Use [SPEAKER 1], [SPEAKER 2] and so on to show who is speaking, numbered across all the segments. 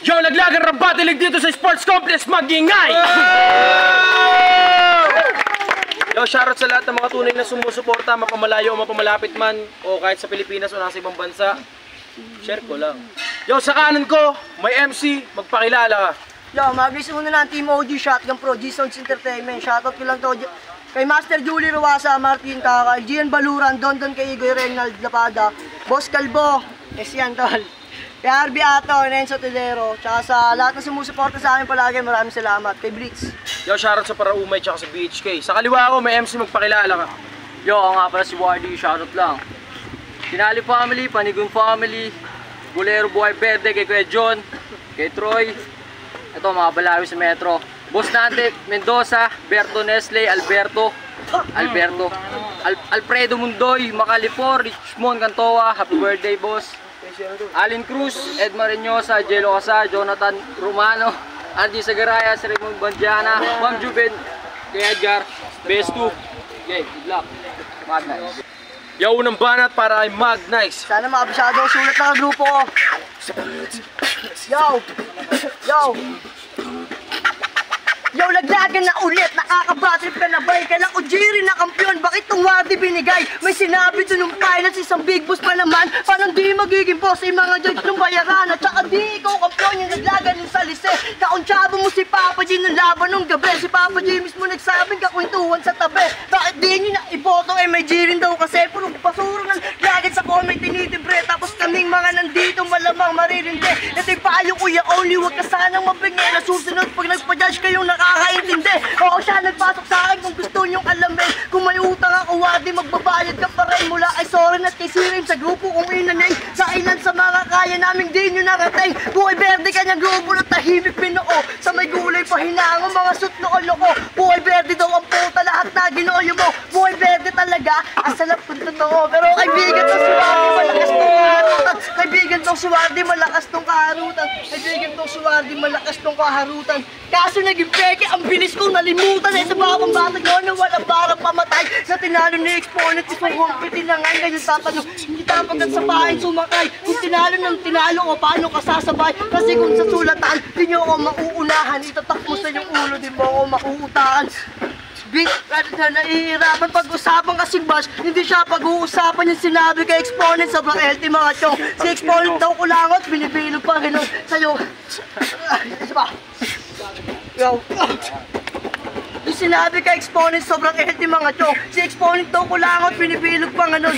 [SPEAKER 1] Yo, naglagan rabatilig dito sa Sports Complex, magingay! Yo, shoutout sa lahat ng mga tunay na sumusuporta, mapamalayo o mapamalapit man, o kahit sa Pilipinas o nasa ibang bansa. Share ko lang. Yo, sa kanan ko, may MC, magpakilala ka.
[SPEAKER 2] Yo, mag-guys muna ng Team OG Shotgun Pro, G-Sounds Entertainment. Shoutout ko lang to kay Master Julie Ruasa, Martin Kakal, Gian Baluran, Dondon kay Igoy Reynald Lapada, Boss Calbo, yan tol. Kay RB Ato, Renzo Tedero, tsaka sa lahat na sumusuporta sa akin palagi, maraming salamat. Kay Blitz.
[SPEAKER 1] Yo, shoutout sa Paraumay tsaka sa BHK. Sa kaliwa ko, may MC, magpakilala ka.
[SPEAKER 3] Yo, ako nga pala si Wardy, shoutout lang. Tinali family, Panigun family, Bulero Buhay Verde, kay Kuya John, kay Troy. Ito, mga balawi sa Metro. Boss Nante, Mendoza, Berto Nestle, Alfredo Mundoy, Macalifor, Richmond Cantoa, happy birthday boss. Alin Cruz, Ed Marinosa, Jelo Casa, Jonathan Romano, Andy Sagaraya, Raymond Bandiana, Ma'am Juben, kay Edgar, Best 2. Okay, good luck. Mag-nice.
[SPEAKER 1] Yo, unang banat para kay Mag-Nice.
[SPEAKER 2] Sana makabisado ang sulat ng grupo ko. Yo! Yo! Yo, laglagan na ulit, nakakabatrip ka na ba? Kailang Ujiri na kampiyon, bakit itong Wardy binigay? May sinabi to nung pilot, isang big boss pa naman. Paano di magiging boss ay mga judge nung bayaran? At saka di ikaw kampiyon, yung laglagan yung salise. Kauntsaba mo si Papa G nung laban nung gabi. Si Papa G mismo nagsabing kakwentuhan sa tabi. Bakit di nyo na iboto ay may G rin daw kasi puro basura ng lagad sa comment tinitibre. Tapos kaming mga nandito malamang maririndi. Ito'y payo kuya only, wag ka sanang mabingi. Nasusunod pag nagpa-judge kayong nakakaintindi. Oo, siya nagpasok sa akin kung gusto nyong alamin. Kung may utang ako, Wardy, magbabayad ka pa rin. Mula ay sorry at kay Sirin sa grupo kong inanay. Sa ilan sa mga kaya naming di nyo narating. Buhay Verde kanyang grupo na tahimik pinoo. Sa may gulay pahinango, mga sutlo-loko. Buhay Verde daw ang puta, lahat na ginooyo mo. Buhay Verde talaga, asalap kung totoo. Pero kaibigan to si Wardy, malakas tong kaharutan. Kaibigan to si Wardy, malakas tong kaharutan. Kaibigan to si Wardy, malakas tong kaharutan. Kaso naging peke, ang bilis kong nalimutan. Sa mga pambatag noon na walang barang pamatay. Na tinalo ni Exponent, isang humpitin na ngayon. Ngayon tatanong, hindi tapagat sa bahay sumakay. Kung tinalo ng tinalo o paano ka sasabay. Kasi kung sa sulatan, di nyo ako mauunahan. Itatakbusan yung ulo, di mo ako makuutahan. Big, na nahihirapan pag-usapan kasing bash. Hindi siya pag-uusapan yung sinabi kay Exponent. Sobrang healthy mga chong. Si Exponent daw kulangot, binibilog pa rin sa'yo. Isa pa. Yo. Yung sinabi kay Exponent, sobrang healthy mga chong. Si Exponent daw kulangot, binibilog pa nga nun.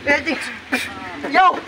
[SPEAKER 2] Healthy. Yo!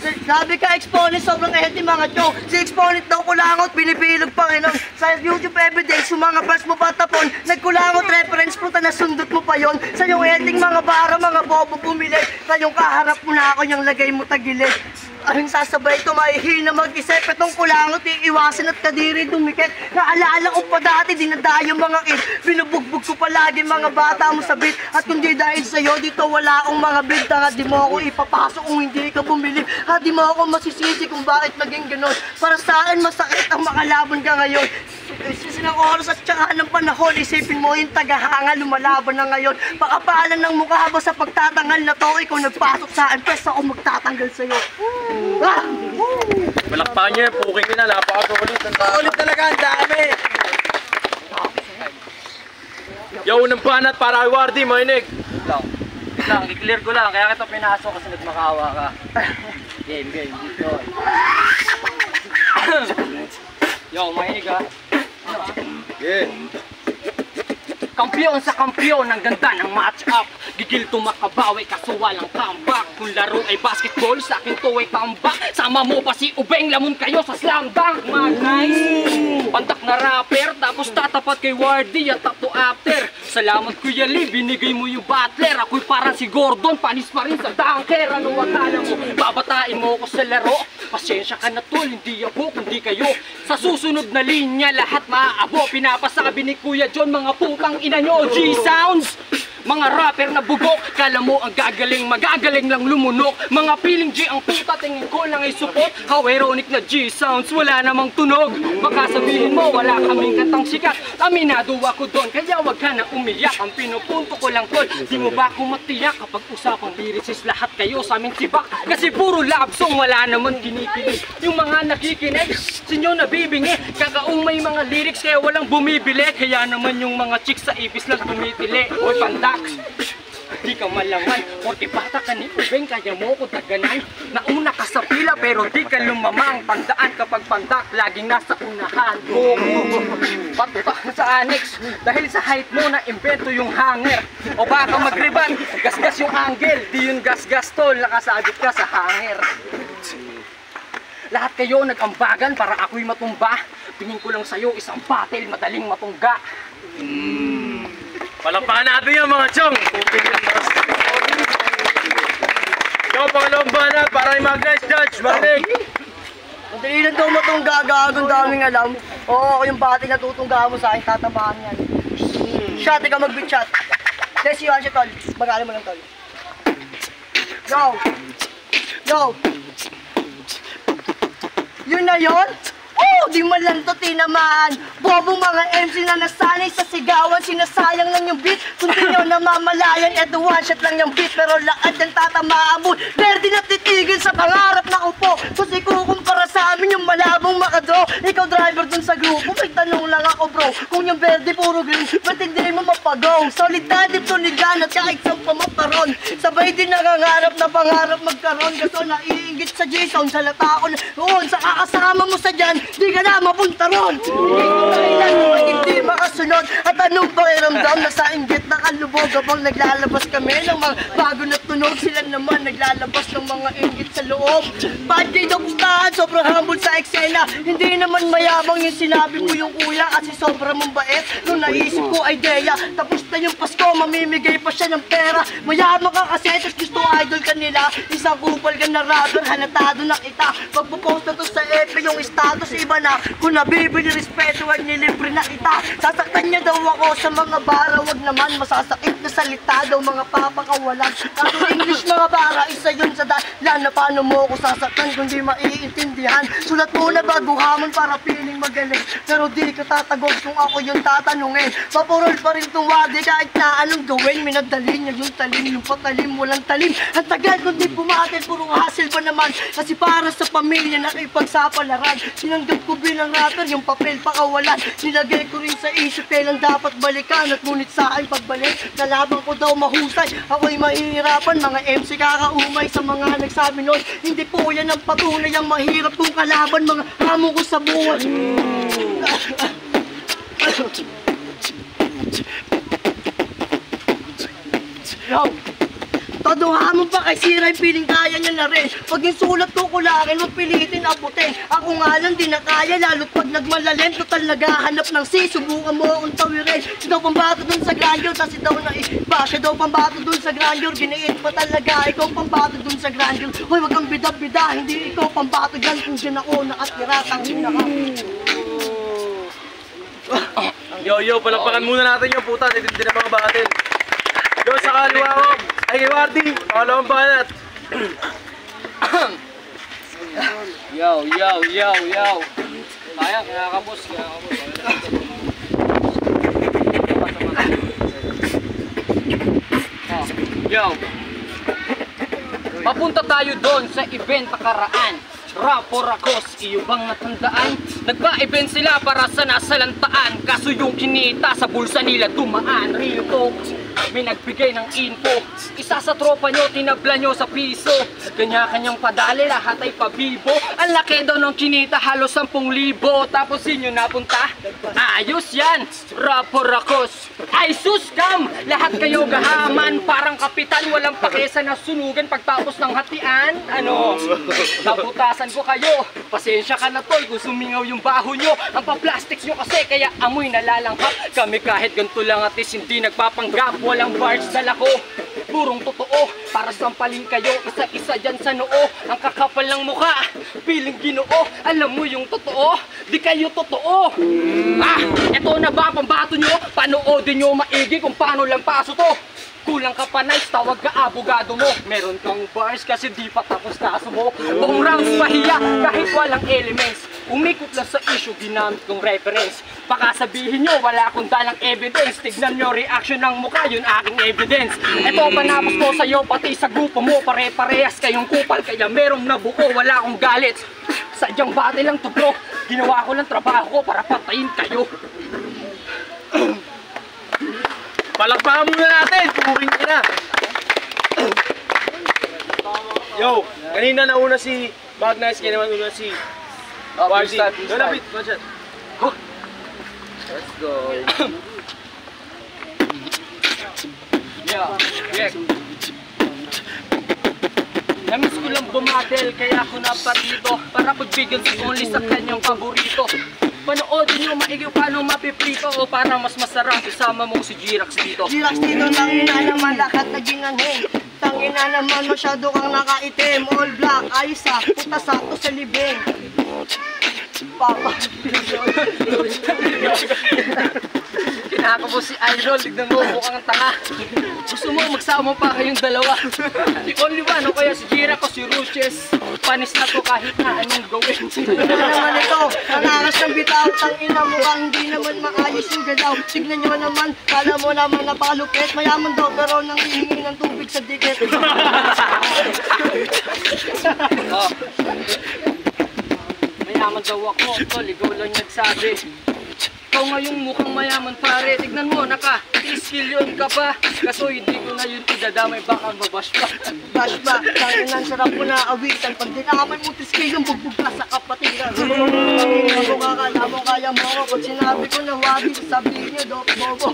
[SPEAKER 2] Sabi ka Exponent, sobrang healthy mga chong. Si Exponent daw kulangot, binibilog pa nga nun. Sa YouTube everyday, sa mga bars mo patapon. Nagkulangot reference, puta na sundot mo pa yon. Sa yung healthy mga bara, mga bobo bumili. Sa yung kaharap mo na ako, yung lagay mo tagilid. Anong sasabay ito, mahihina mag-isip. Itong kulangot, iiwasan at kadiri dumikit. Naalala ko pa dati, dinadayo mga kid. Binubugbog ko palagi mga bata mo sa beat. At kung di dahil sa'yo, dito wala akong mga beat. Nga di mo ako ipapasok kung hindi ka bumili. Di mo ako masisisi kung bakit naging ganon. Para saan masakit ang makalaban ka ngayon. Sisi ng oras at saka ng panahon. Isipin mo yung tagahanga, lumalaban na ngayon. Pakapalan ng mukha ba sa pagtatangal na to. Ikaw nagpasok saan, pwes ako magtatanggal sa'yo.
[SPEAKER 1] Malakpakan nyo yun, puking nyo na, napakasulit.
[SPEAKER 2] Ulit talaga, ang dami.
[SPEAKER 1] Yo, unang banat para kay Wardy, mainig.
[SPEAKER 3] Lang, i-clear ko lang, kaya kita pinasok kasi nagmakawa ka. Game, dito. Yo, mahinig ha.
[SPEAKER 1] Yeah.
[SPEAKER 3] Kampiyon sa kampiyon, ang ganda ng match-up. Gigil makabawi kaso walang comeback. Kung laro ay basketball, sa akin to ay comeback. Sama mo pa si Ubeng, lamon kayo sa slam dunk. Mag-nice, pantak na rapper. Tapos tatapat kay Wardy at top to after. Salamat Kuya Lee, binigay mo yung butler. Ako'y parang si Gordon, panis pa rin sa dunker. Ano akala mo, babatain mo ako sa laro? Pasensya ka na tol, hindi ako kundi kayo. Sa susunod na linya, lahat maaabo. Pinapasabi ni Kuya John, mga putang ina nyo, G-Sounds. Mga rapper na bugok, kala mo ang gagaling, magagaling lang lumunok. Mga piling G ang puta, tingin ko lang ay support. How ironic na G-Sounds, wala namang tunog. Baka sabihin mo, wala kaming katang sikat. Aminado ako doon, kaya wag ka na umiyak. Ang pinupunto ko lang tol, di mo ba ako matiyak? Kapag usapang lyricist, lahat kayo sa aming tibak. Kasi puro love song, wala naman kinikinig. Yung mga nakikinig, sa inyo nabibingi. Kakaumay mga lyrics kaya walang bumibili. Kaya naman yung mga chicks sa ibis lang tumitili. Hoy pandak, di ka malaman, porque bata ka ni Ubeng, kaya mo ko taganan. Nauna ka sa pila pero di ka lumamang. Tandaan kapag pandak, laging nasa unahan. Patuta sa annex, dahil sa height mo na imbento yung hanger. O baka magriban, gasgas yung angle. Di yun gasgas tol, nakasabit ka sa hanger. Lahat kayo nag-ambagan para ako'y matumba. Tingin ko lang sa'yo isang battle, madaling matungga.
[SPEAKER 1] Palakpakan natin yan mga chong! Ikaw pangalawang banat para yung mag-nice judge, Marik!
[SPEAKER 2] Madali lang daw matungga, gagong daming alam. Oo, ako yung bati na tutungga mo sa akin, tatamaan yan. Shot, ikaw mag-beat shot. Let's see one shot, tol. Magaling mo lang, tol. Go! Go! Yun na yun? Oh, di man lang to tinamaan. Bobong mga MC na nasanay sa sigawan, sinasayang lang yung beat. Kung di nyo namamalayan, eto one shot lang yung beat. Pero lahat yung tatamaan mo, Verdi na titigil sa pangarap na upo. Kasi kukumpara sa amin yung malabong makadro. Ikaw driver dun sa grupo, may tanong lang ako bro. Kung yung Verdi puro green, ba't hindi mo mapagaw? Solid na dito ni Gan at kahit sa pamaparon. Sabay din nangangarap na pangarap magkaroon. Gaso naiingit sa Jason, sa lata ko noon. Sa kakasama mo sa dyan, di ka na mapunta ron. Hindi makasunod. At anong pakiramdam na sa inggit na kalubog habang naglalabas kami ng mga bago na tunog. Sila naman naglalabas ng mga inggit sa loob. Bad kayo pustahan, sobrang humble sa eksena. Hindi naman mayabang yung sinabi mo yung kuya kasi sobrang mong bait. Nung naisip ko idea, tapos na yung Pasko, mamimigay pa siya ng pera. Mayabang ka kasi, tapos gusto idol ka nila. Isang kupal ka na rapper, halatado na kita. Pagpupost na to sa FB yung status, iba na. Kung nabibili respeto, wag nilibre na kita. Sasaktan niya daw ako sa mga bara, wag naman masasakit na salita daw mga papakawalan. Kaso English mga bara, isa yun sa dahilan na paano mo ako sasaktan kung di maiintindihan. Sulat mo na bago hamon para piling magaling, pero di ka tatagog kung ako yung tatanungin. Papurol pa rin tong wadi kahit na anong gawin. Minadali niya yung talim, yung patalim, walang talim. Ang tagal kung di pumatin, puro hassle ba naman. Kasi para sa pamilya nakipagsapalaran. Sinanggap ko bilang rapper yung papel pakawalan. Nilagay ko rin sa isip kailan dapat balikan. At ngunit sa akin pagbalik, kalaban ko daw mahusay. Ako'y mahihirapan, mga MC kakaumay sa mga nagsabi nun. Hindi po yan ang patunay ang mahirap kong kalaban. Mga amo ko sa buwan. Yo! Taduha mo pa kay Sira yung piling kaya niya na rin. Pag yung sulat ko kulangin, huwag pilitin abutin. Ako nga lang di na kaya, lalo't pag nagmalalim. Total naghahanap ng C, subukan mo akong tawirin. Siya daw pambato dun sa grandeur, tas daw na iba. Siya daw pambato dun sa grandeur, giniit pa talaga. Ikaw pambato dun sa grandeur. Hoy, wag kang bida-bida, hindi ikaw pambato dyan. Kung dyan ako nakatira, tangin na ka.
[SPEAKER 1] Yo, palakpakan muna natin yung puta, hindi na mga battle. Yo, sa kaliwa ko, ay Wardy, pangalawang banat.
[SPEAKER 3] Yo. Kaya ka boss. Yo. Papunta tayo doon sa event nakaraan. Rapor akos, iyo bang natandaan? Nagpa-event sila para sa nasalantaan. Kaso yung kinita sa bulsa nila dumaan. Real talk, may nagbigay ng info. Isa sa tropa nyo, tinabla nyo sa piso. Kanya-kanyang padali, lahat ay pabibo. Ang laki daw ng kinita, halos 10,000. Tapos inyo napunta, ayos yan. Rapor akos, ay sus kam. Lahat kayo gahaman, parang kapitan. Walang pakesa na sunugan pagtapos ng hatian. Ano, nabutasan ko kayo. Pasensya ka na tol kung sumingaw yung baho nyo. Ang pa-plastics nyo kasi kaya amoy nalalanghap. Kami kahit ganito lang at least hindi nagpapanggap. Walang bars dala ko, purong totoo. Para sampalin kayo, isa-isa dyan sa noo. Ang kakapal ng mukha, piling Ginoo. Alam mo yung totoo, di kayo totoo. Eto na ba pambato nyo? Panoodin nyo maigi kung paano lang paso to. Kulang ka pa nice, tawag ka abogado mo. Meron kang bars kasi di pa tapos kaso mo. Buong rounds pahiya kahit walang elements. Umikot lang sa issue, ginamit kong reference. Baka sabihin nyo, wala akong dalang evidence. Tignan nyo reaction ng mukha, yun aking evidence. Ito panapos ko sa'yo, pati sa grupo mo. Pare-parehas kayong kupal, kaya merong nabuo, wala akong galit. Sadyang battle lang to bro. Ginawa ko lang trabaho ko para patayin kayo.
[SPEAKER 1] Palakpakan muna natin, puring ka na. Yo, kanina nauna si Magnus, kaya naman una si Wardy. Lapit, one shot.
[SPEAKER 3] Let's go. Yeah. Namiss ko lang bumadel, kaya ako naparito para pagbigyan si Only sa kanyang paborito. Panoodin nyo maigi paano mapiprito o para mas masarap isama mo si Jirax dito.
[SPEAKER 2] Jirax dito, tangina naman lahat naging anheng. Tangina naman masyado kang nakaitim. All black, ayos ah, puta sakto sa libing. Papa.
[SPEAKER 3] Kinaka mo si Idol, tignan mo mukhang tanga. Gusto mo magsama pa kayong dalawa. Si Only One o kaya si Jirax o si Ruches. Panis na to kahit na anong gawin.
[SPEAKER 2] Ano naman ito? Ang angas ng bitaw, tangina mo ka, hindi naman maayos yung galaw. Tignan nyo naman, kala mo naman napalupit. Mayaman daw pero nang hihingi ng tubig sa dikit.
[SPEAKER 3] Oh. Mayaman daw ako, tol, ikaw lang nagsabi. Ikaw ngayong mukhang mayaman pare, tignan mo, naka-iskilyon ka pa. Kaso hindi ko na yun idadamay, baka mabash pa.
[SPEAKER 2] Bash ba, tangina ang sarap mo na awitan. Pag dinakaman mo tiskay yung bugbog ka sa kapatiran. Tangina mo kakala mo kaya mo ako. Pag sinabi ko na wadi, sabihin nyo, Doc Bobo.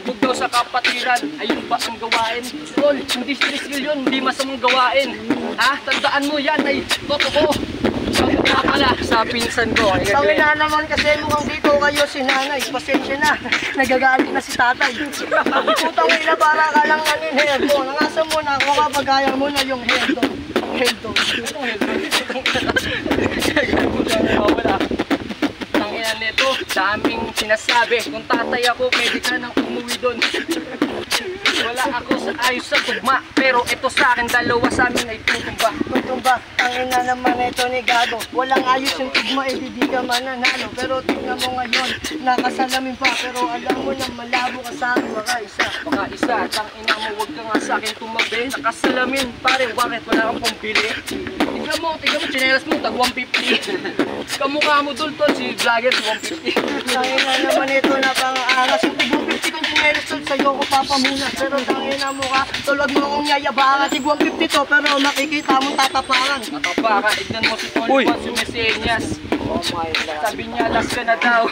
[SPEAKER 3] Bugbog daw sa kapatiran, ayun ba ang gawain? Tol, hindi skill yun, hindi masamang gawain. Ha? Tandaan mo yan ay totoo. Sabi nga pala sa pinsan ko.
[SPEAKER 2] Tangina naman kasi mukhang dito kayo si nanay. Pasensya na, nagagalit na si tatay. Putang ina para ka lang nanin herdo. Nangasan mo na ako kapag kaya mo na yung herdo. Herdo.
[SPEAKER 3] Wala. Tangina nito, daming sinasabi. Kung tatay ako, pwede ka nang umuwi doon. Wala ako sa ayos sa tugma, pero ito sa akin dalawa sa amin ay tutumba.
[SPEAKER 2] Tutumba, tangina naman ito ni Gago. Walang ayos yung tugma, eh di ka mananalo. Pero tignan mo ngayon, nakasalamin pa. Pero alam mo na malabo ka sa akin, baka isa.
[SPEAKER 3] Baka isa, tangina mo, wag ka nga sa akin tumabi. Nakasalamin, pare, bakit wala kang pambili? Tignan mo, chinelas mo, tag 150. Kamukha mo dul tol, si vlogger, 150.
[SPEAKER 2] Tangina naman ito na pang-angas. Yung tig 150 kong chinelas tol, sa'yo ko papamunas. Pero tangina mo ka, tulad mo akong yayabangan. Tig 150 to, pero makikita mong tatapangan.
[SPEAKER 3] Baka, tignan mo si Tony Juan Sumeseñas. Oh my God. Sabi niya, last ka na daw.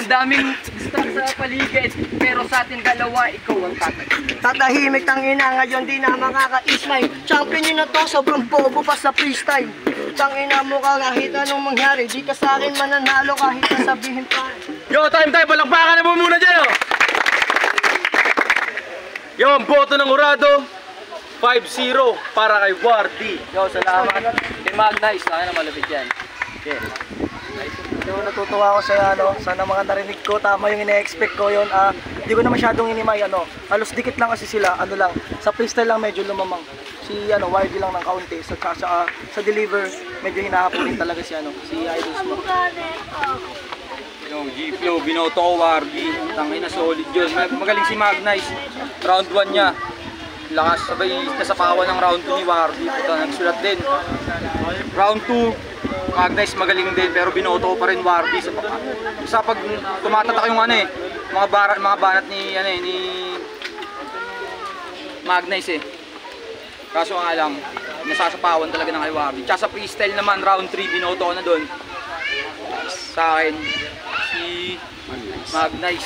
[SPEAKER 3] Ang daming distract sa paligid. Pero sa atin dalawa, ikaw ang tatay.
[SPEAKER 2] Tatahimik tangina ngayon di na makaka-ismay. Champion yun na to, sobrang bobo pa sa freestyle. Tangina mo ka kahit anong mangyari, di ka sa akin mananalo kahit sabihin pa.
[SPEAKER 1] Yo, time, palakpakan na mo muna dyan, oh. Yo, ang boto ng Urado, 5-0 para kay Wardy.
[SPEAKER 3] Yo, salamat. Kay Magnus, na malapit yan. Okay.
[SPEAKER 2] So, natutuwa ako sa mga narinig ko, tama yung ine-expect ko yun. Hindi ko na masyadong inimay, halos dikit lang kasi sila, sa freestyle lang medyo lumamang. Si Wardy lang ng kaunti, sa deliver, medyo hinahapunin talaga si Idol Smoke.
[SPEAKER 4] Yung G-Flow, binoto ko Wardy. Tangin na solid yun. Magaling si Magnus. Round 1 niya. Lakas, sabay nasapawan ng round 2 ni Wardy. Puta, nagsulat din. Round 2, Magnus magaling din pero binoto ko pa rin Wardy. Sa pag tumatatak yung mga banat ni Magnus eh. Kaso nga lang, nasasapawan talaga ng kay Wardy. Tsaka sa freestyle naman, round 3, binoto ko na doon. Sa akin, si Magnus.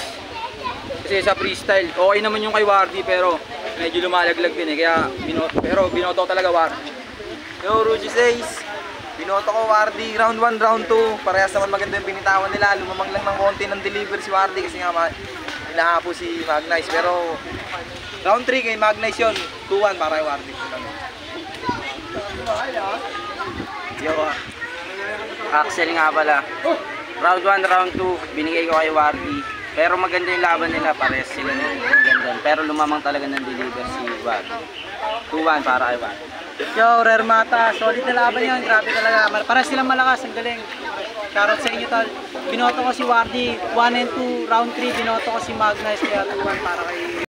[SPEAKER 4] Kasi sa freestyle, okay naman yung kay Wardy pero medyo lumalaglag din eh. Kaya binoto ko talaga Wardy.
[SPEAKER 5] Yo, Rudy says, binoto ko Wardy, round 1, round 2. Parehas naman maganda yung binitawan nila. Lumamang lang ng konti ng deliver si Wardy kasi nga hinahapo si Magnus. Pero round 3 kay Magnus yun, 2-1 para kay Wardy.
[SPEAKER 6] Yo, Axel nga pala. Round 1, round 2, binigay ko kay Wardy. Pero maganda yung laban nila, pares sila ng ganda. Pero lumamang talaga ng deliver si Wardy. 2-1 para kay Wardy.
[SPEAKER 2] Yo, Rare Mata, solid na laban yun, grabe talaga. Para silang malakas, ang galing. Shoutout sa inyo tol. Binoto ko si Wardy, 1 and 2, round 3, binoto ko si Magnus, kaya 2-1 para kay